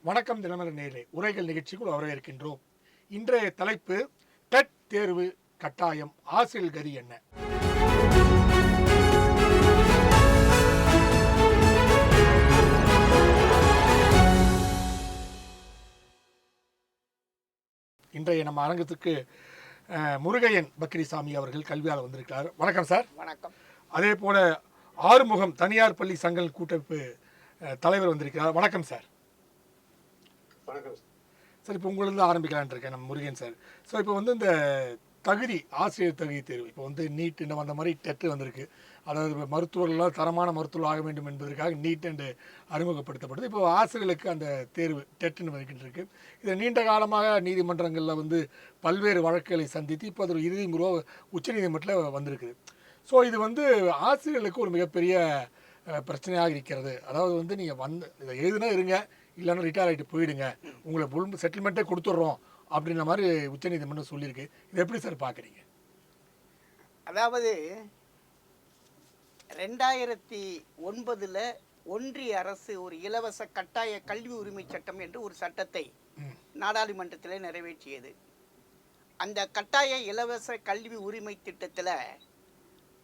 வணக்கம் தினமலர் நேயர்களே, உரைகள் நிகழ்ச்சிக்குள் வரவேற்கின்றோம். இன்றைய தலைப்பு டெட் தேர்வு கட்டாயம், ஆசிரியர் கதி என்ன? இன்றைய நம்ம அரங்கத்துக்கு முருகையன் பக்ரிசாமி அவர்கள் கல்வியாளர் வந்திருக்கிறார். வணக்கம் சார். வணக்கம். அதே போல ஆறுமுகம் தனியார் பள்ளி சங்க கூட்டமைப்பு தலைவர் வந்திருக்கிறார். வணக்கம் சார். வணக்கம் சார். இப்போ உங்களிருந்து ஆரம்பிக்கலான் இருக்கேன் நம்ம முருகன் சார். ஸோ இப்போ இந்த தகுதி, ஆசிரியர் தகுதி தேர்வு, இப்போ நீட் இந்த வந்த மாதிரி டெட்டு வந்திருக்கு. அதாவது மருத்துவர்களால் தரமான மருத்துவர் ஆக வேண்டும் என்பதற்காக நீட் என்று அறிமுகப்படுத்தப்படுது. இப்போ ஆசிரியர்களுக்கு அந்த தேர்வு டெட்டுன்னு வருகின்றிருக்கு. இது நீண்ட காலமாக நீதிமன்றங்களில் பல்வேறு வழக்குகளை சந்தித்து இப்போ அது ஒரு இறுதி முறை உச்சநீதிமன்றத்தில் வந்திருக்குது. ஸோ இது ஆசிரியர்களுக்கு ஒரு மிகப்பெரிய பிரச்சனையாக இருக்கிறது. அதாவது நீங்கள் இதை எழுதுனா இருங்க, இல்லைன்னா ரிட்டையர் ஆகிட்டு போயிடுங்க, உங்களை ஃபுல் செட்டில்மெண்ட்டே கொடுத்துட்றோம் அப்படின்ற மாதிரி உச்சநீதிமன்றம் சொல்லியிருக்கு. இது எப்படி சார் பார்க்குறீங்க? அதாவது 2009 ஒன்றிய அரசு ஒரு இலவச கட்டாய கல்வி உரிமை சட்டம் என்று ஒரு சட்டத்தை நாடாளுமன்றத்தில் நிறைவேற்றியது. அந்த கட்டாய இலவச கல்வி உரிமை திட்டத்தில்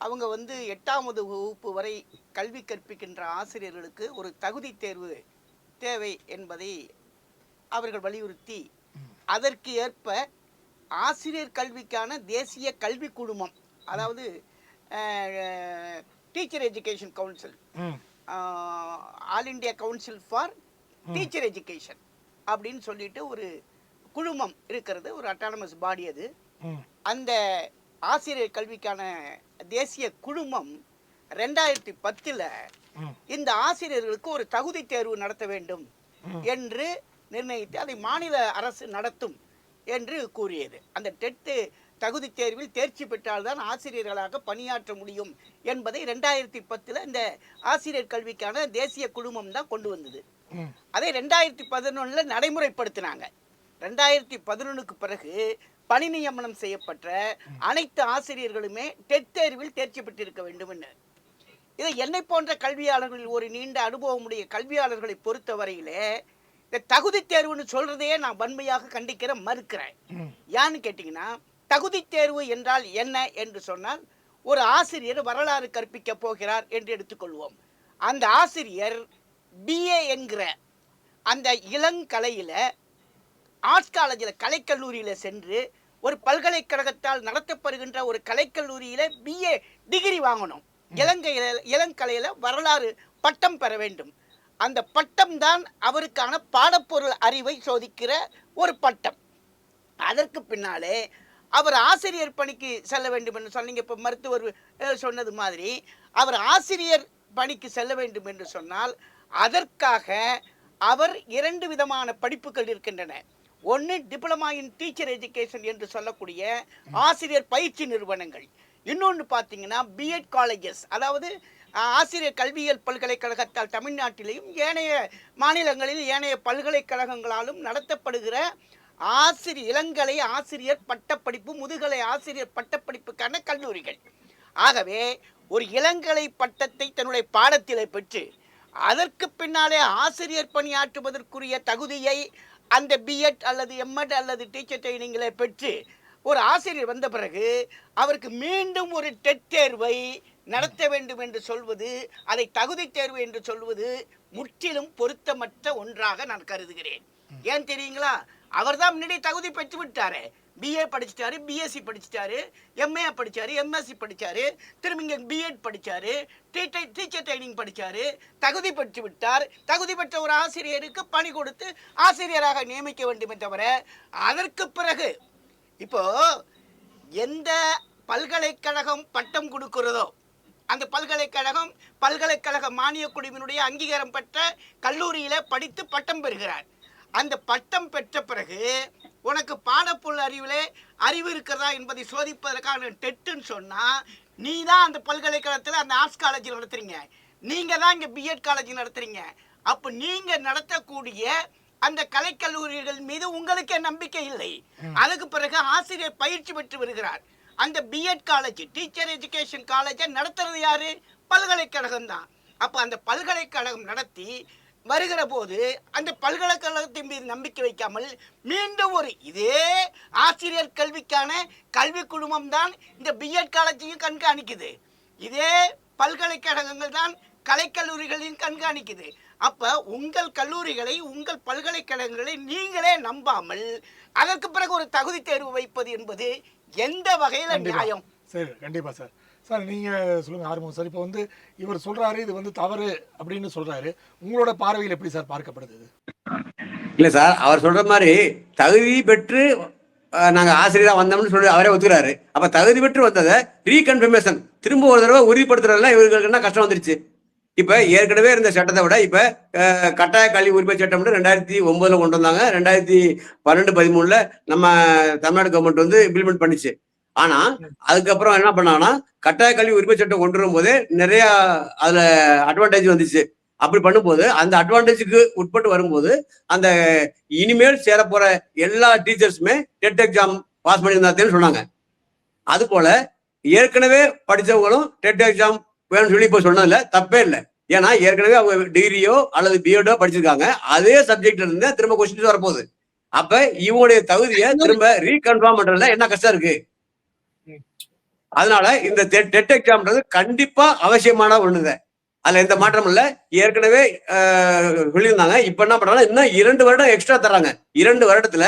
அவங்க 8ஆவது வகுப்பு வரை கல்வி கற்பிக்கின்ற ஆசிரியர்களுக்கு ஒரு தகுதி தேர்வு தேவை என்பதை அவர்கள் வலியுறுத்தி, அதற்கு ஏற்ப ஆசிரியர் கல்விக்கான தேசிய கல்வி குழுமம், அதாவது teacher education council, all India council for teacher education அப்படின்னு சொல்லிட்டு ஒரு குழுமம் இருக்கிறது, ஒரு அட்டானமஸ் பாடி. அது அந்த ஆசிரியர் கல்விக்கான தேசிய குழுமம் 2010 இந்த ஆசிரியர்களுக்கு ஒரு தகுதி தேர்வு நடத்த வேண்டும் என்று நிர்ணயித்து அதை மாநில அரசு நடத்தும் என்று கூறியது. அந்த டெட் தகுதி தேர்வில் தேர்ச்சி பெற்றால்தான் ஆசிரியர்களாக பணியாற்ற முடியும் என்பதை 2010 இந்த ஆசிரியர் கல்விக்கான தேசிய குழுமம் தான் கொண்டு வந்தது. அதை 2011 நடைமுறைப்படுத்தினாங்க. 2011க்கு பிறகு பணி நியமனம் செய்யப்பட்ட அனைத்து ஆசிரியர்களுமே டெட் தேர்வில் தேர்ச்சி பெற்றிருக்க வேண்டும் என்று. இதை என்னை போன்ற கல்வியாளர்களில் ஒரு நீண்ட அனுபவமுடைய கல்வியாளர்களை பொறுத்தவரையிலே இந்த தகுதி தேர்வுன்னு சொல்றதையே நான் வன்மையாக மறுக்கிறேன். ஏன்னு கேட்டீங்கன்னா, தகுதி தேர்வு என்றால் என்ன என்று சொன்னால், ஒரு ஆசிரியர் வரலாறு கற்பிக்க போகிறார் என்று எடுத்துக்கொள்வோம். அந்த ஆசிரியர் BA என்கிற அந்த இளங்கலையில, ஆர்ட்ஸ் காலேஜில், கலைக்கல்லூரியில் சென்று ஒரு பல்கலைக்கழகத்தால் நடத்தப்படுகின்ற ஒரு கலைக்கல்லூரியில BA டிகிரி வாங்கணும். இளங்கலையில வரலாறு பட்டம் பெற வேண்டும். அந்த பட்டம் தான் அவருக்கான பாடப்பொருள் அறிவை சோதிக்கிற ஒரு பட்டம். அதற்கு பின்னாலே அவர் ஆசிரியர் பணிக்கு செல்ல வேண்டும் என்று சொன்னீங்க. இப்போ மருத்துவர் சொன்னது மாதிரி அவர் ஆசிரியர் பணிக்கு செல்ல வேண்டும் என்று சொன்னால் அதற்காக அவர் 2 விதமான படிப்புகள் இருக்கின்றன. ஒன்று டிப்ளமா இன் டீச்சர் எஜுகேஷன் என்று சொல்லக்கூடிய ஆசிரியர் பயிற்சி நிறுவனங்கள். இன்னொன்று பார்த்தீங்கன்னா பிஎட் காலேஜஸ், அதாவது ஆசிரியர் கல்வியியல் பல்கலைக்கழகத்தால் தமிழ்நாட்டிலேயும் ஏனைய மாநிலங்களில் ஏனைய பல்கலைக்கழகங்களாலும் நடத்தப்படுகிற இளங்கலை ஆசிரியர் பட்டப்படிப்பு, முதுகலை ஆசிரியர் பட்டப்படிப்புக்கான கல்லூரிகள். ஆகவே ஒரு இளங்கலை பட்டத்தை தன்னுடைய பாடத்திலே பெற்று அதற்கு பின்னாலே ஆசிரியர் பணியாற்றுவதற்குரிய தகுதியை அந்த பிஎட் அல்லது எம்எட் அல்லது டீச்சர் ட்ரைனிங்களை பெற்று ஒரு ஆசிரியர் வந்த பிறகு அவருக்கு மீண்டும் ஒரு டெட் தேர்வை நடத்த வேண்டும் என்று சொல்வது, அதை தகுதி தேர்வு என்று சொல்வது முற்றிலும் பொருத்தமற்ற ஒன்றாக நான் கருதுகிறேன். ஏன் தெரியுங்களா? அவர் தான் முன்னாடி தகுதி பெற்று விட்டாரு. BA படிச்சிட்டாரு, BSc படிச்சிட்டாரு, MA படிச்சாரு, MSc படிச்சாரு, திரும்ப இங்கே BEd படிச்சாரு, டீச்சர் ட்ரைனிங் படிச்சாரு, தகுதி பெற்று விட்டார். தகுதி பெற்ற ஒரு ஆசிரியருக்கு பணி கொடுத்து ஆசிரியராக நியமிக்க வேண்டுமே தவிர, அதற்கு பிறகு இப்போ எந்த பல்கலைக்கழகம் பட்டம் கொடுக்கிறதோ அந்த பல்கலைக்கழக மானிய குழுவினுடைய அங்கீகாரம் பெற்ற கல்லூரியில படித்து பட்டம் பெறுகிறார். அந்த பட்டம் பெற்ற பிறகு உனக்கு பாடப்பொருள் அறிவு இருக்கிறதா என்பதை சோதிப்பதற்கான டெட்டுன்னு சொன்னா, நீ தான் அந்த பல்கலைக்கழகத்தில் அந்த ஆர்ட்ஸ் காலேஜில் நடத்துறீங்க, நீங்க தான் இங்க பிஎட் காலேஜ் நடத்துறீங்க. அப்ப நீங்க நடத்தக்கூடிய அந்த கலைக்கல்லூரிகள் மீது உங்களுக்கு நம்பிக்கை இல்லை. அதுக்கு பிறகு ஆசிரியர் பயிற்சி பெற்று வருகிறார். அந்த பிஎட் காலேஜ், டீச்சர் எஜுகேஷன் காலேஜை நடத்துறது யாரு? பல்கலைக்கழகம் தான். அப்போ அந்த பல்கலைக்கழகம் நடத்தி வருகிற போது அந்த பல்கலைக்கழகத்தின் மீது நம்பிக்கை வைக்காமல் மீண்டும் ஒரு இதே ஆசிரியர் கல்விக்கான கல்வி குழுமம் தான் இந்த பிஎட் காலேஜையும் கண்காணிக்குது, இதே பல்கலைக்கழகங்கள் தான் கலைக்கல்லூரிகளையும் கண்காணிக்குது. அப்ப உங்கள் கல்லூரிகளை, உங்கள் பல்கலைக்கழகங்களை நீங்களே நம்பாமல் அதற்கு பிறகு ஒரு தகுதி தேர்வு வைப்பது என்பது எந்த வகையில நியாயம்? சரி, கண்டிப்பா சார். சார் நீங்க சொல்லுங்க ஆரம்பம் சார். இப்போ வந்து இவர் சொல்றாரு இது வந்து தவறு அப்படின்னு சொல்றாரு, உங்களோட பார்வையில் எப்படி சார் பார்க்கப்படுது இது? இல்ல சார், அவர் சொல்ற மாதிரி தகுதி பெற்று நாங்க ஆசிரியரா வந்தோம்னு சொல்லி அவரே ஒத்துக்கிறாரு. அப்ப தகுதி பெற்று வந்ததை ரீகன்ஃபர்மேஷன் திரும்ப ஒரு தடவை உறுதிப்படுத்துறதுல இவர்களுக்கு என்ன கஷ்டம் வந்துருச்சு? இப்ப ஏற்கனவே இருந்த சட்டத்தை விட இப்ப கட்டாய கல்வி உரிமை சட்டம் 2009 கொண்டு வந்தாங்க. 2012-13 நம்ம தமிழ்நாடு கவர்மெண்ட் வந்து இம்ப்ளிமெண்ட் பண்ணிச்சு. ஆனா அதுக்கப்புறம் என்ன பண்ணாங்கன்னா கட்டாய கல்வி உரிமை சட்டம் கொண்டு வரும் போதே நிறைய அதுல அட்வான்டேஜ் வந்துச்சு. அப்படி பண்ணும்போது அந்த அட்வான்டேஜுக்கு உட்பட்டு வரும்போது அந்த இனிமேல் சேர போற எல்லா டீச்சர்ஸுமே டெட் எக்ஸாம் பாஸ் பண்ணியிருந்தாத்தேன்னு சொன்னாங்க. அது போல ஏற்கனவே படிச்சவங்களும் டெட் எக்ஸாம் வேணும்னு சொல்லி இப்போ சொன்னதுல தப்பே இல்லை. ஏன்னா ஏற்கனவே அவங்க டிகிரியோ அல்லது பிஎடோ படிச்சிருக்காங்க, அதே சப்ஜெக்ட்ல இருந்து திரும்ப கொஸ்டின்ஸ் வரப்போகுது. அப்ப இவங்களுடைய தகுதியை திரும்ப ரீகன்ஃபார்ம் பண்றதுல என்ன கஷ்டம் இருக்கு? அதனால இந்த டெட் எக்ஸாம்ன்றது கண்டிப்பா அவசியமான ஒண்ணுதான், அதுல எந்த மாற்றமும் இல்ல. ஏற்கனவே சொல்லியிருந்தாங்க. இப்ப என்ன பண்றாங்க, இன்னும் 2 வருடம் எக்ஸ்ட்ரா தர்றாங்க 2 வருடத்துல.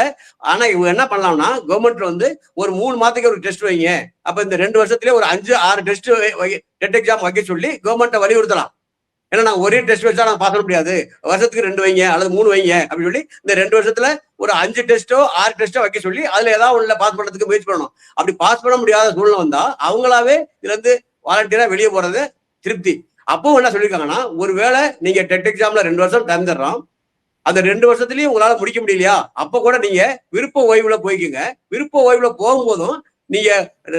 ஆனா இவங்க என்ன பண்ணலாம்னா கவர்மெண்ட்ல வந்து ஒரு 3 மாதத்துக்கு ஒரு டெஸ்ட் வைங்க, அப்ப இந்த 2 வருஷத்துலயே ஒரு 5-6 டெஸ்ட் டெட் எக்ஸாம் வைக்க சொல்லி கவர்மெண்ட்டை வலியுறுத்தலாம். ஏன்னா நாங்க ஒரே டெஸ்ட் வச்சா நாங்க பாஸ் பண்ண முடியாது, வருஷத்துக்கு 2 வைங்க அல்லது 3 வைங்க அப்படின்னு சொல்லி இந்த 2 வருஷத்துல ஒரு 5 டெஸ்டோ 6 டெஸ்டோ வைக்க சொல்லி அதுல ஏதாவது ஒண்ணுல பாஸ் பண்றதுக்கு முயற்சி பண்ணணும். அப்படி பாஸ் பண்ண முடியாத சூழ்நிலை வந்தா அவங்களாவே இதுல இருந்து வாலண்டியரா வெளியே போறது திருப்தி. அப்போ என்ன சொல்லியிருக்காங்கன்னா, ஒருவேளை நீங்க டெட் எக்ஸாம்ல 2 வருஷம் தந்துடுறோம், அந்த 2 வருஷத்துலயும் உங்களால முடிக்க முடியலையா, அப்ப கூட நீங்க விருப்ப ஓய்வுல போய்க்குங்க. விருப்ப ஓய்வுல போகும்போதும் நீங்க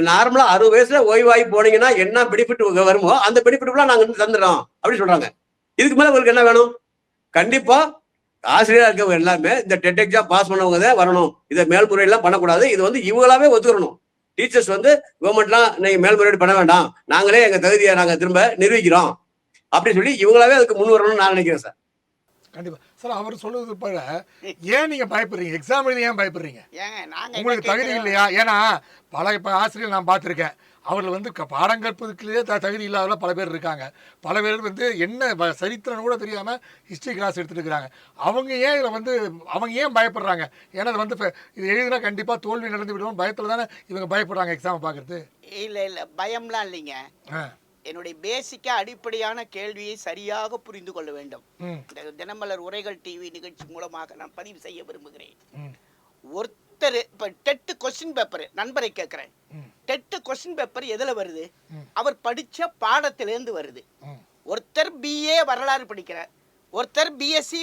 நார்மலா 60 வயசுல ஓய்வாகி போனீங்கன்னா என்ன பெனிஃபிட் வருமோ அந்த பெனிஃபிட் நாங்க தந்துடுறோம் அப்படின்னு சொல்றாங்க. இதுக்கு மேல உங்களுக்கு என்ன வேணும்? கண்டிப்பா ஆசிரியரா இருக்கவங்க எல்லாமே இந்த டெட் எக்ஸாம் பாஸ் பண்ணவங்க தான் வரணும். இதை மேல்முறையெல்லாம் பண்ணக்கூடாது. இது வந்து இவங்களாவே ஒத்துக்கணும். டீச்சர்ஸ் வந்து கவர்மெண்ட்லாம் நீங்க மேல்முறையீடு பண்ண வேண்டாம், நாங்களே எங்க தகுதியை நாங்க திரும்ப நிரூபிக்கிறோம் அப்படின்னு சொல்லி இவங்களாவே அதுக்கு முன் வரணும்னு நான் நினைக்கிறேன் சார். கண்டிப்பா சார். அவர் சொல்றது போல ஏன் நீங்க பயப்படுறீங்க? எக்ஸாம் எழுதி ஏன் பயப்படுறீங்க? உங்களுக்கு தகுதி இல்லையா? ஏன்னா பல ஆசிரியர் நான் பார்த்துருக்கேன், அவர்கள் வந்து பாடம் கற்பதுக்குள்ளேயே தகுதி இல்லாத பல பேர் இருக்காங்க. பல பேர் வந்து என்ன சரித்திரம் கூட தெரியாமல் ஹிஸ்ட்ரி கிளாஸ் எடுத்துட்டு இருக்கிறாங்க. அவங்க ஏன் இதில் வந்து அவங்க ஏன் பயப்படுறாங்க? ஏன்னா அது வந்து இது எழுதினா கண்டிப்பாக தோல்வி நடந்து விடுவோம் பயத்தில் தானே இவங்க பயப்படுறாங்க எக்ஸாமை பார்க்கறது. இல்லை பயம்லாம் இல்லைங்க. என்னுடைய பேசிக்கா அடிப்படையான கேள்வியை சரியாக புரிந்து கொள்ள வேண்டும். தினமலர் உரைகள் டிவி நிகழ்ச்சி மூலமாக நான் பதிவு செய்ய விரும்புகிறேன். ஒருத்தர் இப்ப டெட் கொஸ்டின் பேப்பர் நண்பரை கேட்கிறேன், டெட் கொஸ்டின் பேப்பர் எதுல வருது? அவர் படிச்ச பாடத்திலிருந்து வருது. ஒருத்தர் பிஏ வரலாறு படிக்கிறார், ஒருத்தர் பிஎஸ்சி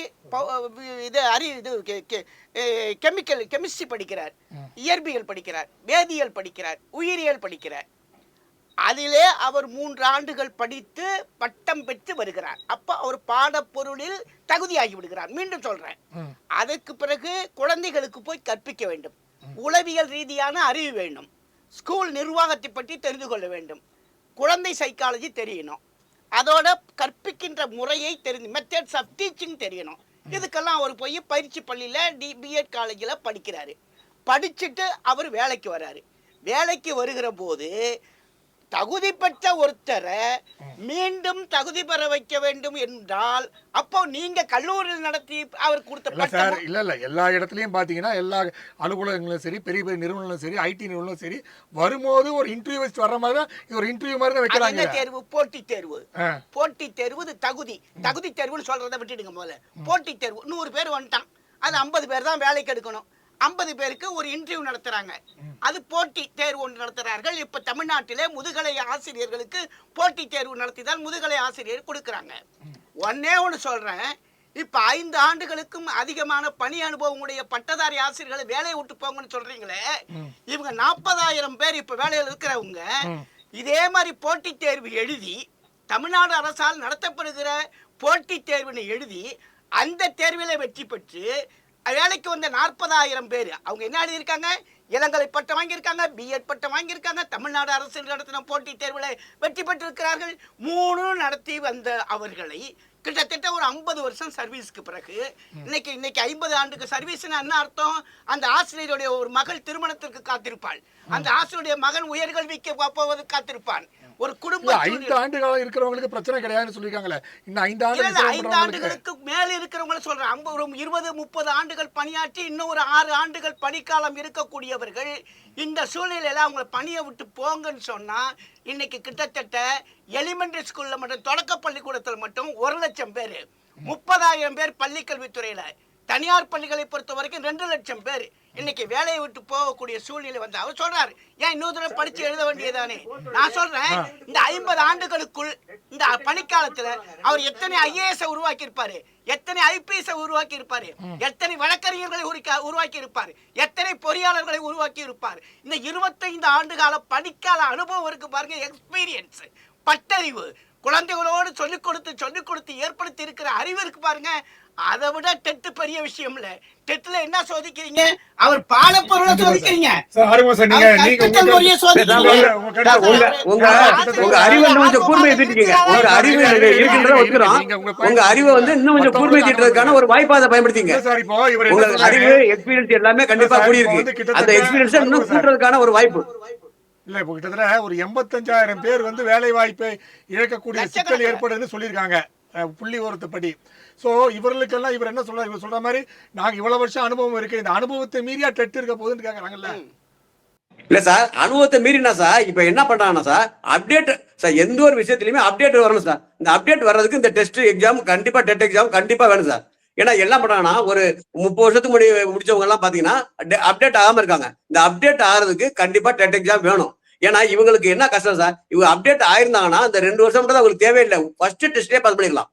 கெமிஸ்ட்ரி படிக்கிறார், இயற்பியல் படிக்கிறார், வேதியியல் படிக்கிறார், உயிரியல் படிக்கிறார். அதிலே அவர் 3 ஆண்டுகள் படித்து பட்டம் பெற்று வருகிறார். அப்ப அவர் பாடப்பொருளில் தகுதியாகி விடுகிறார். மீண்டும் சொல்றேன், அதற்கு பிறகு குழந்தைகளுக்கு போய் கற்பிக்க வேண்டும், உளவியல் ரீதியான அறிவு வேண்டும், ஸ்கூல் நிர்வாகத்தை பற்றி தெரிந்து கொள்ள வேண்டும், குழந்தை சைக்காலஜி தெரியணும், அதோட கற்பிக்கின்ற முறையை தெரிஞ்சு மெத்தட்ஸ் ஆஃப் டீச்சிங் தெரியணும். இதுக்கெல்லாம் அவர் போய் பயிற்சி பள்ளியில் பிஎட் காலேஜில் படிக்கிறாரு. படிச்சுட்டு அவர் வேலைக்கு வர்றாரு. வேலைக்கு வருகிற போது தகுதி பெற்ற ஒருத்தரை மீண்டும் தகுதி பெற வைக்க வேண்டும் என்றால் அப்போ நீங்க கல்லூரியில் நடத்தி அவர் கொடுத்த சார் இல்ல எல்லா இடத்துலயும் பாத்தீங்கன்னா எல்லா அலுவலகங்களும் சரி, பெரிய பெரிய நிறுவனங்களும் சரி, ஐடி நிறுவனங்களும் சரி, வரும்போது ஒரு இன்டர்வியூ வச்சு வர்ற மாதிரி தான் இது ஒரு இன்டர்வியூ மாதிரி தான் வைக்கிறாங்க. தேர்வு போட்டித் தேர்வு, போட்டித் தேர்வு தகுதி தேர்வுன்னு சொல்றதை விட்டுடுங்க. முதல்ல போட்டித் தேர்வு 100 பேர் வந்துட்டான், அது 50 பேர் தான் வேலைக்கு எடுக்கணும். 50 பேருக்கு ஒரு இன்டர்வியூ நடத்துறாங்க, அது போட்டி தேர்வு ஒன்று நடத்துறார்கள். இப்ப தமிழ்நாட்டிலே முதுகலை ஆசிரியர்களுக்கு போட்டி தேர்வு நடத்திதான் முதுகலை ஆசிரியர் கொடுக்கறாங்க. ஒன்னு சொல்றேன், இப்ப 5 ஆண்டுகளுக்கும் அதிகமான பணி அனுபவம் உடைய பட்டதாரி ஆசிரியர்களை வேலையை விட்டு போங்கன்னு சொல்றீங்களே, இவங்க 40,000 பேர் இப்ப வேலையில் இருக்கிறவங்க இதே மாதிரி போட்டி தேர்வு எழுதி தமிழ்நாடு அரசால் நடத்தப்படுகிற போட்டி தேர்வினை எழுதி அந்த தேர்வில வெற்றி பெற்று வேலைக்கு வந்த 40,000 பேர் அவங்க என்ன எழுதியிருக்காங்க? இளங்கலை பட்டம் வாங்கியிருக்காங்க, பிஎட் பட்டம் வாங்கியிருக்காங்க, தமிழ்நாடு அரசு நடத்தின போட்டித் தேர்வில் வெற்றி பெற்றிருக்கிறார்கள். 3 நடத்தி வந்த அவர்களை கிட்டத்தட்ட ஒரு 50 வருஷம் சர்வீஸ்க்கு பிறகு இன்னைக்கு 50 ஆண்டுக்கு சர்வீஸ்னா என்ன அர்த்தம்? அந்த ஆசிரியருடைய ஒரு மகள் திருமணத்திற்கு காத்திருப்பாள், அந்த ஆசிரியருடைய மகன் உயர்கல்விக்கு போவதற்கு காத்திருப்பான். ஒரு குடும்ப 5 ஆண்டுகளா இருக்கிறவங்களுக்கு பிரச்சனை கிடையாதுன்னு சொல்லிருக்காங்களே. இன்னும் 5 ஆண்டுகளுக்கு மேல இருக்கிறவங்கள சொல்றேன். ஒரு 20-30 ஆண்டுகள் பணியாற்றி இன்னும் ஒரு 6 ஆண்டுகள் பணிக்காலம் இருக்கக்கூடியவர்கள் இந்த சூழ்நிலையில அவங்களை பணியை விட்டு போங்கன்னு சொன்னா இன்னைக்கு கிட்டத்தட்ட எலிமெண்டரி ஸ்கூல்ல மட்டும், தொடக்க பள்ளிக்கூடத்தில் மட்டும் 1 லட்சம் பேர், 30,000 பேர் பள்ளிக்கல்வித்துறையில, தனியார் பள்ளிகளை பொறுத்த வரைக்கும் 2 லட்சம் பேர் இன்னைக்கு வேலையை விட்டு போகக்கூடிய சூழ்நிலை வந்து அவர் சொல்றாரு, ஏன் இன்னொரு தடவை படிச்சு எழுத வேண்டியதானே? நான் சொல்றேன், இந்த 50 ஆண்டுகளுக்குள் இந்த பணிக்காலத்துல அவர் எத்தனை IAS உருவாக்கி இருப்பாரு, எத்தனை IPS உருவாக்கி இருப்பாரு, எத்தனை வழக்கறிஞர்களை உருவாக்கி இருப்பாரு, எத்தனை பொறியாளர்களை உருவாக்கி இருப்பார். இந்த 25 ஆண்டு கால பணிக்கால அனுபவம் இருக்கு பாருங்க, எக்ஸ்பீரியன்ஸ், பட்டறிவு, குழந்தைகளோடு சொல்லிக் கொடுத்து ஏற்படுத்தி இருக்கிற அறிவு இருக்கு பாருங்க. அதை விட டெட் பெரிய விஷயம் இல்ல. டெட்ல என்ன சோதிக்கிறீங்க? அவர் பாடப்பொருளை சோதிக்கிறீங்க. உங்க அறிவை கொஞ்சம் கூர்மையேற்றிட்டீங்க. உங்க அறிவு இருக்கின்றத ஒத்துக்கிறோம். உங்க அறிவை வந்து இன்னும் கொஞ்சம் கூர்மையேற்றதுக்கான ஒரு வாய்ப்பை அதை பயன்படுத்திங்க. உங்க அறிவு எக்ஸ்பீரியன்ஸ் எல்லாமே கண்டிப்பா கூடியிருக்கு. அந்த எக்ஸ்பீரியன்ஸ் இன்னும் கூட்டுறதுக்கான ஒரு வாய்ப்பு இல்ல. இப்போ கிட்டத்தட்ட ஒரு 85,000 பேர் வந்து வேலை வாய்ப்பை இழக்கக்கூடிய சிக்கல் ஏற்படுதுன்னு சொல்லியிருக்காங்க புள்ளி விவரத்துப்படி. ஸோ இவர்களுக்கெல்லாம் இவர் என்ன சொல்றாரு? இவர் சொல்ற மாதிரி நாங்க இவ்வளவு வருஷம் அனுபவம் இருக்கு, இந்த அனுபவத்தை மீறியா டெட் இருக்க போகுதுன்னு கேட்கறாங்கல்ல. இல்ல சார், அனுபவத்தை மீறினா சார் இப்ப என்ன பண்றாங்கன்னா சார், அப்டேட் சார், எந்த ஒரு விஷயத்திலுமே அப்டேட் வரணும் சார். இந்த அப்டேட் வர்றதுக்கு இந்த டெஸ்ட் எக்ஸாம் கண்டிப்பா, டெட் எக்ஸாம் கண்டிப்பா வேணும் சார். ஏன்னா என்ன பண்றாங்கன்னா, ஒரு 30 வருஷத்துக்கு முடிச்சவங்க எல்லாம் பாத்தீங்கன்னா அப்டேட் ஆகாம இருக்காங்க. இந்த அப்டேட் ஆகிறதுக்கு கண்டிப்பா டெட் எக்ஸாம் வேணும். ஏன்னா இவங்களுக்கு என்ன கஷ்டம் சார், இவங்க அப்டேட் ஆயிருந்தாங்கன்னா இந்த 2 வருஷம் மட்டும் அவங்களுக்கு தேவையில்லை, ஃபர்ஸ்ட் டெஸ்ட்லயே பாஸ் பண்ணிக்கலாம்.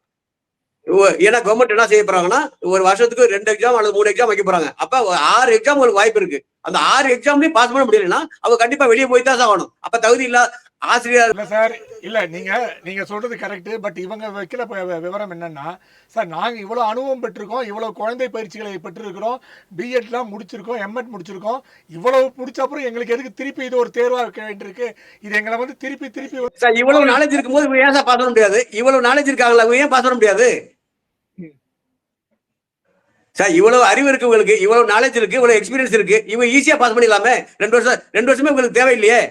ஏன்னா கவர்மெண்ட் என்ன செய்ய போறாங்கன்னா, ஒரு வருஷத்துக்கு 2 எக்ஸாம் அல்லது 3 எக்ஸாம் வைக்க போறாங்க. அப்ப 6 எக்ஸாம் உங்களுக்கு வாய்ப்பு இருக்கு. அந்த 6 எக்ஸாம்லயும் பாஸ் பண்ண முடியலன்னா அவங்க கண்டிப்பா வெளியே போய் தான் ஆகணும். அப்ப தகுதி இல்ல ஆசிரியர் இல்ல சார். இல்ல நீங்க சொல்றது கரெக்ட். பட் இவங்க வைக்கிற விவரம் என்னன்னா, சார் நாங்க இவ்வளவு அனுபவம் பெற்றிருக்கோம், இவ்வளவு குழந்தை பயிற்சிகளை பெற்றிருக்கிறோம், பிஎட்லாம் முடிச்சிருக்கோம், எம்எட் முடிச்சிருக்கோம், இவ்வளவு முடிச்ச அப்புறம் எங்களுக்கு எதுக்கு திருப்பி இது ஒரு தேர்வா இருக்க வேண்டியிருக்கு? இது எங்களை வந்து திருப்பி சார், இவ்வளவு நாலேஜ் இருக்கும்போது இவங்க ஏன் சார் பாஸ் பண்ண முடியாது? இவ்வளவு நாலேஜ் இருக்காங்களா, இவங்க ஏன் பாஸ் பண்ண முடியாது சார்? இவ்வளவு அறிவு இருக்கு உங்களுக்கு, இவ்வளவு நாலேஜ் இருக்கு, இவ்வளவு எக்ஸ்பீரியன்ஸ் இருக்கு, இவங்க ஈஸியா பாஸ் பண்ணிடலாமே. 2 வருஷமே உங்களுக்கு தேவையில்லையே.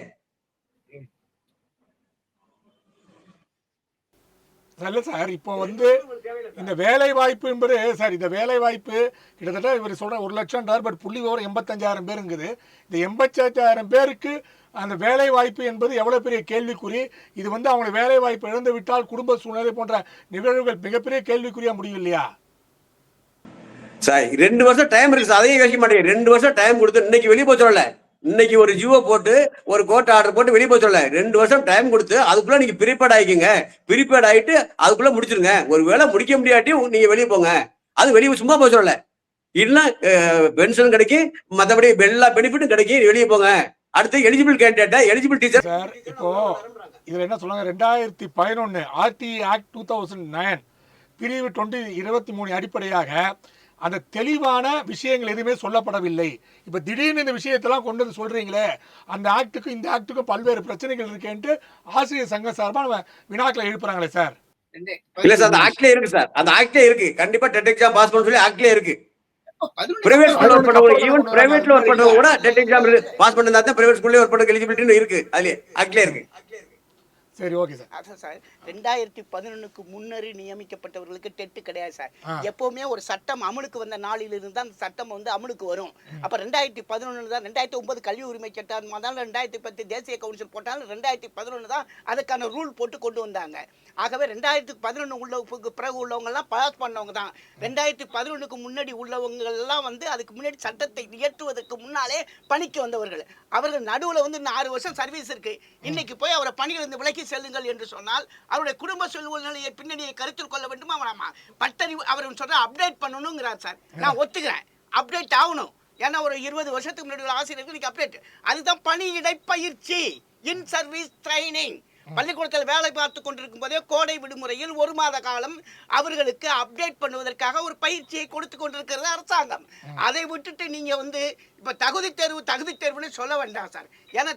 இல்ல சார், இப்போ வந்து இந்த வேலை வாய்ப்பு என்பது சார், இந்த வேலை வாய்ப்பு கிட்டத்தட்ட இவர் சொல்ற 1 லட்சம், பட் புள்ளி விவரம் 85,000 பேருங்குது. இந்த 85,000 பேருக்கு அந்த வேலை வாய்ப்பு என்பது எவ்வளவு பெரிய கேள்விக்குறி. இது வந்து அவங்க வேலை வாய்ப்பு இழந்து விட்டால் குடும்ப சூழ்நிலை போன்ற நிகழ்வுகள் மிகப்பெரிய கேள்விக்குறியா முடியும் இல்லையா சார்? 2 வருஷம் டைம் இருக்கு சார், அதையும் யோசிக்க மாட்டேங்க. 2 வருஷம் டைம் கொடுத்து இன்னைக்கு வெளியே போய் சொல்லல, இன்னைக்கு ஒரு ஜியோ போட்டு ஒரு கோர்ட் ஆர்டர் போட்டு வெளியே போய் சொல்லல. 2 வருஷம் டைம் கொடுத்து அதுக்குள்ள நீங்க ப்ரிப்பேர்ட் ஆயிக்கீங்க. ப்ரிப்பேர்ட் ஆயிட்டு அதுக்குள்ள முடிச்சிருங்க. ஒரு வேளை முடிக்க முடியாட்டி நீங்க வெளியே போங்க. அது வெளியே சும்மா போய் சொல்லல, இல்ல பென்ஷன் கிடைக்கும், மற்றபடி எல்லா பெனிஃபிட்டும் கிடைக்கும், வெளியே போங்க. அடுத்து எலிஜிபிள் கேண்டிடேட்டா எலிஜிபிள் டீச்சர் சார். இப்போ இதுல என்ன சொல்றாங்க, 2011 RTE ஆக்ட் 2009 பிரிவு 2023 அடிப்படையாக அந்த தெளிவான விஷயங்கள் எதுவுமே சொல்லப்படவில்லை. இப்ப திடீர்னு இந்த விஷயத்தெல்லாம் கொண்டு வந்து சொல்றீங்களே, அந்த ஆக்டுக்கும் இந்த ஆக்டுக்கும் பல்வேறு பிரச்சனைகள் இருக்கேன்ட்டு ஆசிரியர் சங்க சார்பா நம்ம வினாக்களை எழுப்புறாங்களே சார். இல்ல சார், அந்த ஆக்ட்ல இருக்கு சார், அந்த ஆக்ட்ல இருக்கு. கண்டிப்பா டெட் எக்ஸாம் பாஸ் பண்ண சொல்லி ஆக்ட்ல இருக்கு. பிரைவேட் ஸ்கூல்ல ஒர்க் பண்றவங்க, ஈவன் பிரைவேட்ல ஒர்க் பண்றவங்க கூட டெட் எக்ஸாம் பாஸ் பண்ணா தான் பிரைவேட் ஸ்கூல்ல ஒர்க் பண்ண எலிஜிபிலிட்டி இருக்கு. அதுல ஆக்ட்ல இருக்கு. சரி, ஓகே சார். அதான் சார், 2011க்கு முன்னரே நியமிக்கப்பட்டவர்களுக்கு டெட் கிடையாது சார். எப்பவுமே ஒரு சட்டம் அமலுக்கு வந்த நாளிலிருந்து தான் அந்த சட்டம் வந்து அமலுக்கு வரும். அப்ப 2011 தான், 2009 கல்வி உரிமை சட்டம் தான், 2010 தேசிய கவுன்சில் போட்டாலும் 2011 தான் அதுக்கான ரூல் போட்டு கொண்டு வந்தாங்க. ஆகவே 2011 உள்ள பிறகு உள்ளவங்க எல்லாம் பாஸ் பண்ணவங்க தான். 2011க்கு முன்னாடி உள்ளவங்க எல்லாம் வந்து அதுக்கு முன்னாடி சட்டத்தை இயற்றுவதற்கு முன்னாலே பணிக்கு வந்தவர்கள். அவர்கள் நடுவுல வந்து 6 வருஷம் சர்வீஸ் இருக்கு. இன்னைக்கு போய் அவரை பணியிலிருந்து விலக்கி செல்லுங்கள் என்று சொன்னால் அவருடைய குடும்ப சூழ்நிலையை பின்னணியை கருத்தில் கொள்ள வேண்டும். பட்டறிவு அவர் சொல்ற அப்டேட் பண்ணணுங்கிறார் சார். நான் ஒத்துக்கிறேன், அப்டேட் ஆகணும். ஏன்னா ஒரு 20 வருஷத்துக்கு முன்னாடி ஆசிரியர்கள் அப்டேட், அதுதான் பணியிடை பயிற்சி, இன் சர்வீஸ் ட்ரைனிங். பள்ளிக்கூடத்தில் வேலை பார்த்து கொண்டிருக்கும் போதே கோடை விடுமுறையில் 1 மாத காலம் அவர்களுக்கு அப்டேட் பண்ணுவதற்காக ஒரு பயிற்சியை கொடுத்து கொண்டிருக்கிறது அரசாங்கம். அதை விட்டுட்டு நீங்க வந்து இப்ப தகுதி தேர்வுன்னு சொல்ல வேண்டாம் சார். ஏன்னா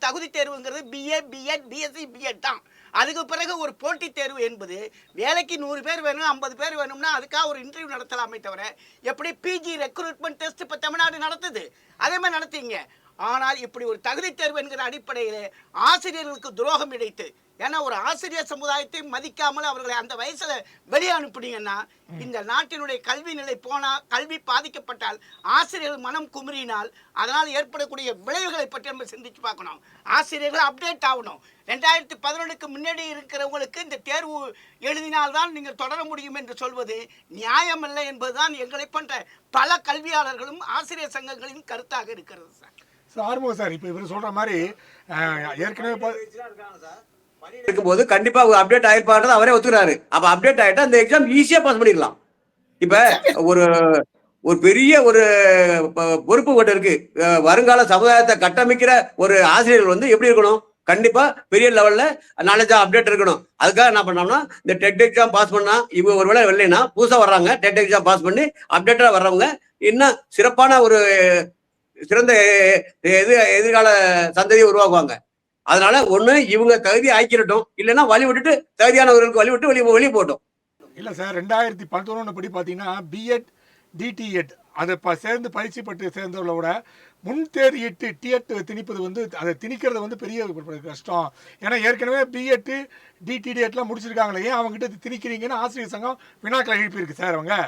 தகுதி தேர்வுங்கிறது BA B.Ed BSc B.Ed தான். அதுக்கு பிறகு ஒரு போட்டித் தேர்வு என்பது வேலைக்கு 100 பேர் வேணும் 50 பேர் வேணும்னா அதுக்காக ஒரு இன்டர்வியூ நடத்தலாமே தவிர எப்படி PG ரெக்ரூட்மெண்ட் டெஸ்ட் இப்போ தமிழ்நாடு நடத்துது அதே மாதிரி நடத்திங்க. ஆனால் இப்படி ஒரு தகுதி தேர்வு என்கிற அடிப்படையில் ஆசிரியர்களுக்கு துரோகம் இழைத்து, ஏன்னா ஒரு ஆசிரியர் சமுதாயத்தை மதிக்காமல் அவர்களை அந்த வயசுல வெளியே அனுப்புனீங்கன்னா இந்த நாட்டினுடைய கல்வி நிலை போனால், கல்வி பாதிக்கப்பட்டால், ஆசிரியர்கள் மனம் குமுறினால் அதனால் ஏற்படக்கூடிய விளைவுகளை பற்றி நம்ம சிந்திச்சு பார்க்கணும். ஆசிரியர்கள் அப்டேட் ஆகணும். 2011க்கு முன்னாடி இருக்கிறவங்களுக்கு இந்த தேர்வு எழுதினால்தான் நீங்கள் தொடர முடியும் என்று சொல்வது நியாயமல்ல என்பதுதான் எங்களை போன்ற பல கல்வியாளர்களும் ஆசிரியர் சங்கங்களின் கருத்தாக இருக்கிறது சார். ஆறுமுகம் சார், இப்போ இவர் சொல்ற மாதிரி ஏற்கனவே இருக்கும்போது கண்டிப்பா அப்டேட் ஆயிருப்பாரு அவரே ஒத்துக்கிறாரு. அப்ப அப்டேட் ஆயிட்டா அந்த எக்ஸாம் ஈஸியா பாஸ் பண்ணிடலாம். இப்ப ஒரு பெரிய ஒரு பொறுப்பு கொண்டு இருக்கு. வருங்கால சமுதாயத்தை கட்டமைக்கிற ஒரு ஆசிரியர்கள் வந்து எப்படி இருக்கணும்? கண்டிப்பா பெரிய லெவல்ல நாலேஜா அப்டேட் இருக்கணும். அதுக்காக என்ன பண்ணோம்னா இந்த டெட் எக்ஸாம் பாஸ் பண்ணா இவங்க ஒருவேளை வரலைன்னா புதுசா வர்றாங்க டெட் எக்ஸாம் பாஸ் பண்ணி அப்டேட்டா வர்றவங்க இன்னும் சிறப்பான ஒரு சிறந்த எதிர்கால சந்ததியை உருவாக்குவாங்க. அதனால ஒண்ணு இவங்க தகுதி ஆக்கிரட்டும், இல்லைன்னா வழி விட்டுட்டு தகுதியானவர்களுக்கு வழி விட்டு வெளியே போட்டோம். இல்ல சார், 2011 படி பாத்தீங்கன்னா B.Ed DTED அதை சேர்ந்து பயிற்சி பட்டு சேர்ந்தவர்களை விட முன்தேறியிட்டு டிஎட் திணிப்பது வந்து அதை திணிக்கிறது வந்து பெரிய கஷ்டம். ஏன்னா ஏற்கனவே B.Ed DTEDலாம் முடிச்சிருக்காங்களே, ஏன் அவங்க கிட்ட திணிக்கிறீங்கன்னு ஆசிரியர் சங்கம் வினாக்களை எழுப்பியிருக்கு சார். அவங்க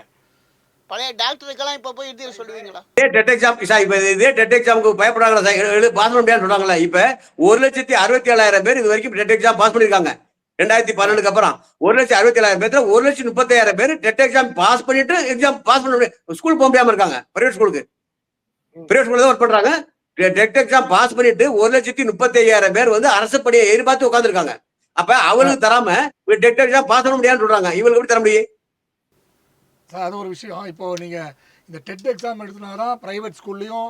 பழைய டாக்டருக்கெல்லாம் இப்போ போய் இது சொல்லுவீங்களா? டெட் எக்ஸாம் சார், இப்போ இதே டெட் எக்ஸாமுக்கு பயப்படுறாங்களா சார்? பாஸ் பண்ண முடியாதுன்னு சொல்றாங்களா? இப்போ 1,67,000 பேர் இது வரைக்கும் டெட் எக்ஸாம் பாஸ் பண்ணிருக்காங்க. 2012க்கு அப்புறம் 1,67,000 பேர்ல 1,35,000 பேர் டெட் எக்ஸாம் பாஸ் பண்ணிட்டு எக்ஸாம் பாஸ் பண்ண முடியாது, ஸ்கூல் போக முடியாம இருக்காங்க. பிரைவேட் ஸ்கூல்ல தான் ஒர்க் பண்றாங்க. டெட் எக்ஸாம் பாஸ் பண்ணிட்டு 1,35,000 பேர் வந்து அரசு பணியை எதிர்பார்த்து உட்காந்துருக்காங்க. அப்ப அவங்களுக்கு தராம டெட் எக்ஸாம் பாஸ் பண்ண முடியாதுன்னு சொல்றாங்க. இவங்களுக்கு எப்படி தர முடியும் சார்? அது ஒரு விஷயம். இப்போ நீங்கள் இந்த டெட் எக்ஸாம் எடுத்துனா தான் ப்ரைவேட் ஸ்கூல்லையும்